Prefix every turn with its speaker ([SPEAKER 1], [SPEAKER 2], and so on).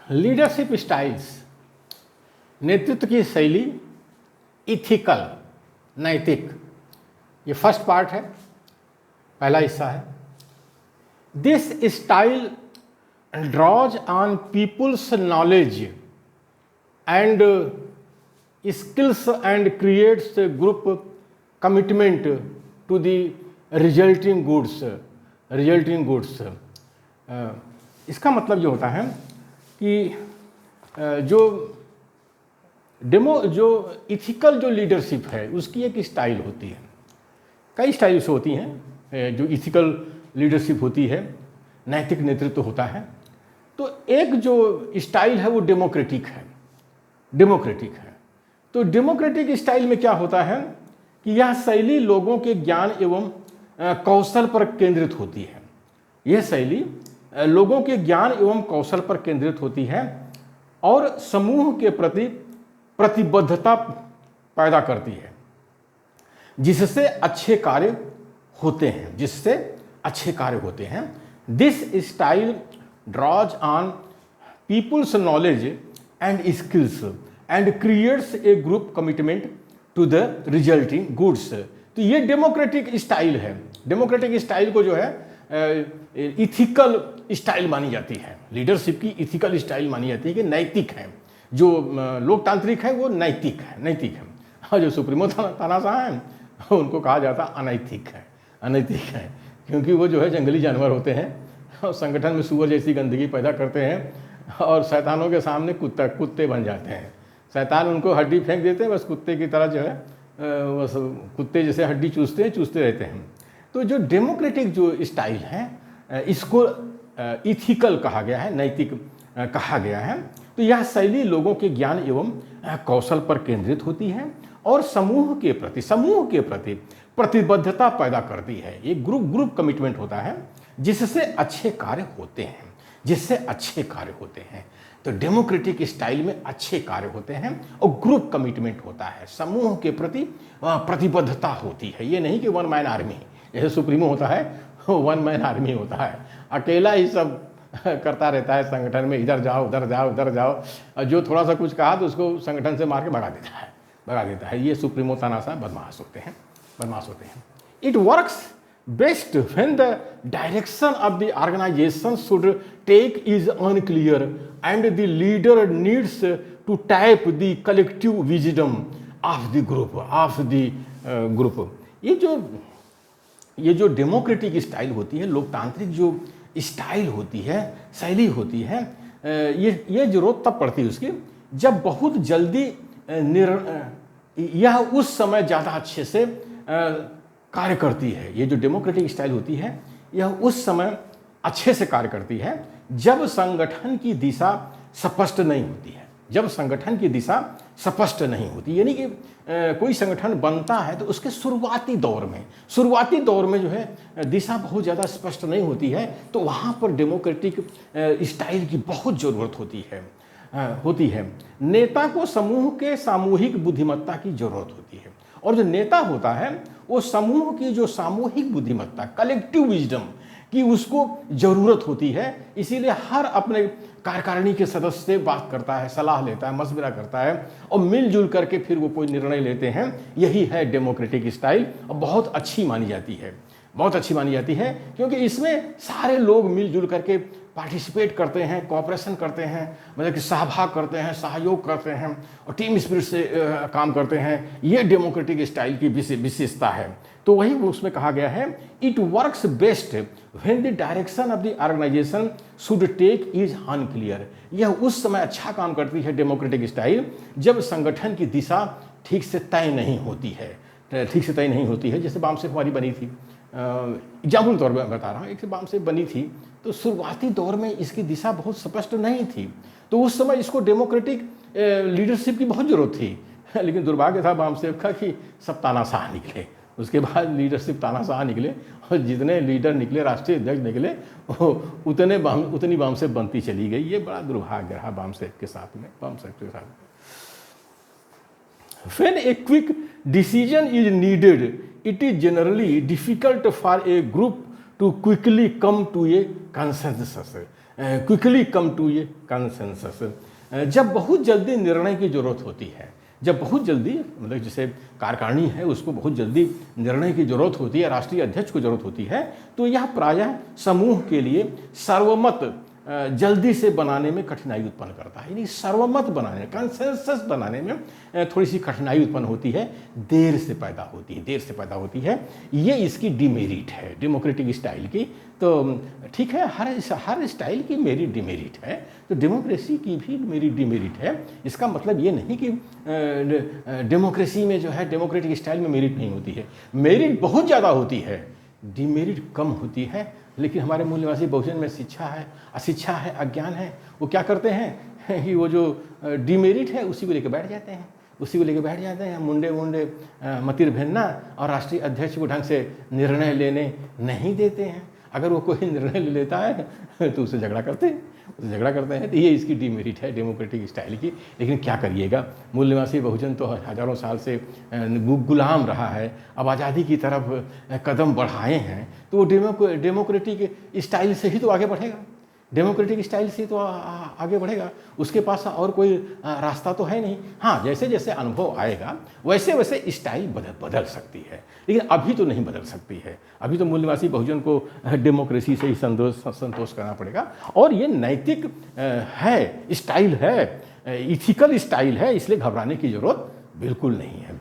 [SPEAKER 1] Leadership styles, नेतृत्व की शैली, इथिकल, नैतिक, ये फर्स्ट पार्ट है, पहला हिस्सा है। This style draws on people's knowledge and skills and creates group commitment to the resulting goods. इसका मतलब ये होता है कि जो इथिकल जो लीडरशिप है उसकी एक स्टाइल होती है। कई स्टाइल्स होती हैं। जो इथिकल लीडरशिप होती है, नैतिक नेतृत्व होता है, तो एक जो स्टाइल है वो डेमोक्रेटिक है। तो डेमोक्रेटिक स्टाइल में क्या होता है कि यह शैली लोगों के ज्ञान एवं कौशल पर केंद्रित होती है। यह शैली लोगों के ज्ञान एवं कौशल पर केंद्रित होती है और समूह के प्रति प्रतिबद्धता पैदा करती है, जिससे अच्छे कार्य होते हैं। This style draws on people's knowledge and skills and creates a group commitment to the resulting goods. तो ये डेमोक्रेटिक स्टाइल है। डेमोक्रेटिक स्टाइल को जो है इथिकल स्टाइल मानी जाती है। लीडरशिप की इथिकल स्टाइल मानी जाती है कि नैतिक है। जो लोकतांत्रिक है वो नैतिक है। और जो सुप्रीमो तानाशाह हैं उनको कहा जाता अनैतिक है, क्योंकि वो जो है जंगली जानवर होते हैं और संगठन में सुअर जैसी गंदगी पैदा करते हैं और शैतानों के सामने कुत्ते बन जाते हैं। शैतान उनको हड्डी फेंक देते हैं, बस कुत्ते की तरह जो है बस कुत्ते जैसे हड्डी चूसते रहते हैं। तो जो डेमोक्रेटिक जो स्टाइल है इसको इथिकल कहा गया है, नैतिक कहा गया है। तो यह शैली लोगों के ज्ञान एवं कौशल पर केंद्रित होती है और समूह के प्रति प्रतिबद्धता पैदा करती है। एक ग्रुप कमिटमेंट होता है जिससे अच्छे कार्य होते हैं। तो डेमोक्रेटिक स्टाइल में अच्छे कार्य होते हैं और ग्रुप कमिटमेंट होता है, समूह के प्रति प्रतिबद्धता होती है। ये नहीं कि वन मैन आर्मी, जैसे सुप्रीमो होता है वन मैन आर्मी होता है, अकेला ही सब करता रहता है संगठन में, इधर जाओ उधर जाओ, और जो थोड़ा सा कुछ कहा तो उसको संगठन से मार के भगा देता है। ये सुप्रीमो तानाशाह बदमाश होते हैं। It works best when the direction of the organisation should take is unclear and the leader needs to tap the collective wisdom of the group. ये जो डेमोक्रेटिक स्टाइल होती है, लोकतांत्रिक जो स्टाइल होती है, शैली होती है, ये जरूरत तब पड़ती है उसकी जब बहुत जल्दी यह उस समय ज़्यादा अच्छे से कार्य करती है। ये जो डेमोक्रेटिक स्टाइल होती है यह उस समय अच्छे से कार्य करती है जब संगठन की दिशा स्पष्ट नहीं होती। यानी कि कोई संगठन बनता है तो उसके शुरुआती दौर में जो है दिशा बहुत ज़्यादा स्पष्ट नहीं होती है, तो वहाँ पर डेमोक्रेटिक स्टाइल की बहुत ज़रूरत होती है। नेता को समूह के सामूहिक बुद्धिमत्ता की जरूरत होती है, और जो नेता होता है वो समूह की जो सामूहिक बुद्धिमत्ता, कलेक्टिव विजडम की उसको जरूरत होती है। इसीलिए हर अपने कार्यकारिणी के सदस्य से बात करता है, सलाह लेता है, मशवरा करता है और मिलजुल करके फिर वो कोई निर्णय लेते हैं। यही है डेमोक्रेटिक स्टाइल, और बहुत अच्छी मानी जाती है क्योंकि इसमें सारे लोग मिलजुल करके पार्टिसिपेट करते हैं, कोऑपरेशन करते हैं, मतलब कि सहभाग करते हैं, सहयोग करते हैं और टीम स्पिरिट से काम करते हैं। ये डेमोक्रेटिक स्टाइल की विशेषता है। तो वही उसमें कहा गया है, it works best when the direction of the organisation should take is unclear. यह उस समय अच्छा काम करती है डेमोक्रेटिक स्टाइल जब संगठन की दिशा ठीक से तय नहीं होती है। जैसे बामसेफ हमारी बनी थी, एग्जाम्पल तौर पर बता रहा हूँ, एक बामसेफ बनी थी तो शुरुआती दौर में इसकी दिशा बहुत स्पष्ट नहीं थी, तो उस समय इसको डेमोक्रेटिक लीडरशिप की बहुत ज़रूरत थी। लेकिन दुर्भाग्य था बामसेफ का कि सब तानाशाह निकले, उसके बाद लीडरशिप तानाशाह निकले, और जितने लीडर निकले, राष्ट्रीय अध्यक्ष निकले, उतनी बामसेफ बनती चली गई। ये बड़ा दुर्भाग्य रहा बामसेफ के साथ में। When a quick decision is needed, it is generally difficult for a group to quickly come to a consensus. Quickly come to a consensus. जब बहुत जल्दी निर्णय की ज़रूरत होती है, जब बहुत जल्दी मतलब जैसे कार्यकारिणी है उसको बहुत जल्दी निर्णय की ज़रूरत होती है, राष्ट्रीय अध्यक्ष को ज़रूरत होती है, तो यह प्रायः समूह के लिए सर्वमत जल्दी से बनाने में कठिनाई उत्पन्न करता है। यानी सर्वमत बनाने, कंसेंसस बनाने में थोड़ी सी कठिनाई उत्पन्न होती है, देर से पैदा होती है। ये इसकी डिमेरिट है डेमोक्रेटिक स्टाइल की। तो ठीक है, हर स्टाइल की मेरिट डिमेरिट है, तो डेमोक्रेसी की भी मेरी डिमेरिट है। इसका मतलब ये नहीं कि डेमोक्रेसी में जो है डेमोक्रेटिक स्टाइल में मेरिट नहीं होती है, मेरिट बहुत ज़्यादा होती है, डिमेरिट कम होती है। लेकिन हमारे मूल निवासी बहुजन में शिक्षा है, अशिक्षा है, अज्ञान है, वो क्या करते हैं कि वो जो डिमेरिट है उसी को लेकर बैठ जाते हैं, मुंडे मतिर भेजना, और राष्ट्रीय अध्यक्ष को ढंग से निर्णय लेने नहीं देते हैं। अगर वो कोई निर्णय ले लेता है तो उससे झगड़ा करते हैं। तो ये इसकी डिमेरिट है डेमोक्रेटिक स्टाइल की। लेकिन क्या करिएगा, मूल निवासी बहुजन तो हजारों साल से गुलाम रहा है, अब आज़ादी की तरफ कदम बढ़ाए हैं, तो वो डेमोक्रेटिक स्टाइल से ही तो आगे बढ़ेगा, आगे बढ़ेगा। उसके पास और कोई रास्ता तो है नहीं। हाँ, जैसे जैसे अनुभव आएगा वैसे वैसे स्टाइल बदल सकती है, लेकिन अभी तो नहीं बदल सकती है। अभी तो मूल निवासी बहुजन को डेमोक्रेसी से ही संतोष करना पड़ेगा। और ये नैतिक है, स्टाइल है, इथिकल स्टाइल है, इसलिए घबराने की जरूरत बिल्कुल नहीं है।